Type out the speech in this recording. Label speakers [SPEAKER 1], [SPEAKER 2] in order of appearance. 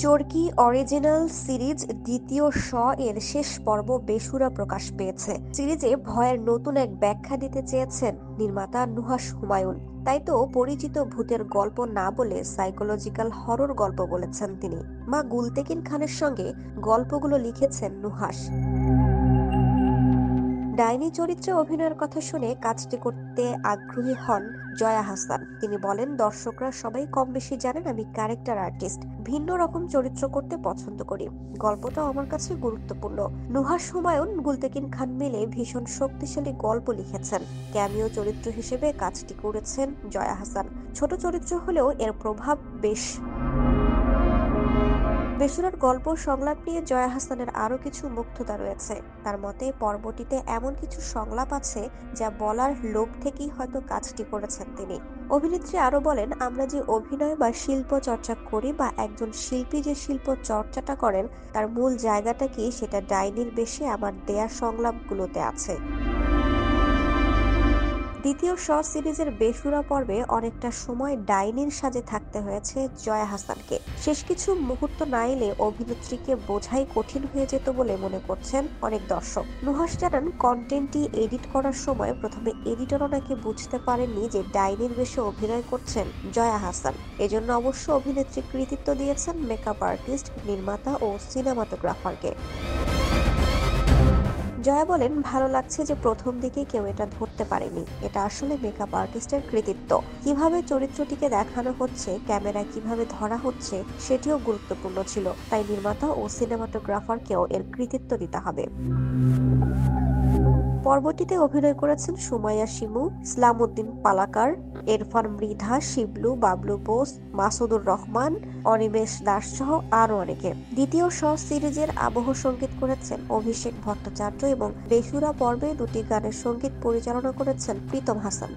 [SPEAKER 1] চরকি original series দ্বিতীয় এর শেষ পর্ব বেসুরা প্রকাশ পেয়েছে। সিরিজে ভয়ের নতুন এক ব্যাখ্যা দিতে চেয়েছেন নির্মাতা নুহাশ হুমায়ুন। তাই তো পরিচিত ভূতের গল্প না বলে সাইকোলজিক্যাল হরর গল্প বলেছেন তিনি। মা গুলতেকিন খানের সঙ্গে গল্পগুলো লিখেছেন নুহাশ। ডাইনি চরিত্রে অভিনয়ের কথা শুনে কাজটি করতে আগ্রহী হন জয়া হাসান। তিনি বলেন, দর্শকরা সবাই কম বেশি জানেন আমি ক্যারেক্টার আর্টিস্ট, ভিন্ন রকম চরিত্র করতে পছন্দ করি। গল্পটাও আমার কাছে গুরুত্বপূর্ণ। নুহাশ হুমায়ুন, গুলতেকিন খান মিলে ভীষণ শক্তিশালী গল্প লিখেছেন। ক্যামিও চরিত্র হিসেবে কাজটি করেছেন জয়া হাসান। ছোট চরিত্র হলেও এর প্রভাব বেশ। বেসুরার গল্প সংলাপ নিয়ে জয়া হাসানের আরো কিছু মুগ্ধতা রয়েছে। তার মতে পর্বটিতে এমন কিছু সংলাপ আছে যা বলার লোভ থেকেই হয়তো কাজটি করেছেন তিনি। অভিনেত্রী আরো বলেন, আমরা যে অভিনয় বা শিল্প চর্চা করি বা একজন শিল্পী যে শিল্প চর্চাটা করেন তার মূল জায়গাটা কি সেটা ডাইনির বেশে আমার দেয়া সংলাপগুলোতে আছে। দ্বিতীয় সিরিজের বেসুরা পর্বে অনেকটা সময় ডাইনির সাজে থাকতে হয়েছে জয়া হাসানকে। শেষ কিছু মুহূর্ত না এলে অভিনেত্রীকে বোঝাই কঠিন হয়ে যেত বলে মনে করছেন অনেক দর্শক। নুহাশ জানান, কন্টেন্টটি এডিট করার সময় প্রথমে এডিটরও নাকি বুঝতে পারেননি যে ডাইনির বেশে অভিনয় করছেন জয়া হাসান। এজন্য অবশ্য অভিনেত্রী কৃতিত্ব দিয়েছেন মেকআপ আর্টিস্ট, নির্মাতা ও সিনেমাটোগ্রাফারকে। জয়া বলেন, ভালো লাগছে যে প্রথম দিকে কেউ এটা ধরতে পারেনি। এটা আসলে মেকআপ আর্টিস্টের কৃতিত্ব। কিভাবে চরিত্রটিকে দেখানো হচ্ছে, ক্যামেরায় কিভাবে ধরা হচ্ছে সেটিও গুরুত্বপূর্ণ ছিল। তাই নির্মাতা ও সিনেমাটোগ্রাফারকেও এর কৃতিত্ব দিতে হবে। পর্বটিতে অভিনয় করেছেন সুমাইয়া শিমু, ইসলামউদ্দিন পালাকার, এরফান মৃধা, শিবলু, বাবলু বোস, মাসুদুর রহমান, অনিমেষ দাস সহ আরো অনেকে। দ্বিতীয় সিরিজের আবহ সঙ্গীত করেছেন অভিষেক ভট্টাচার্য এবং বেসুরা পর্বে দুটি গানের সঙ্গীত পরিচালনা করেছেন প্রীতম হাসান।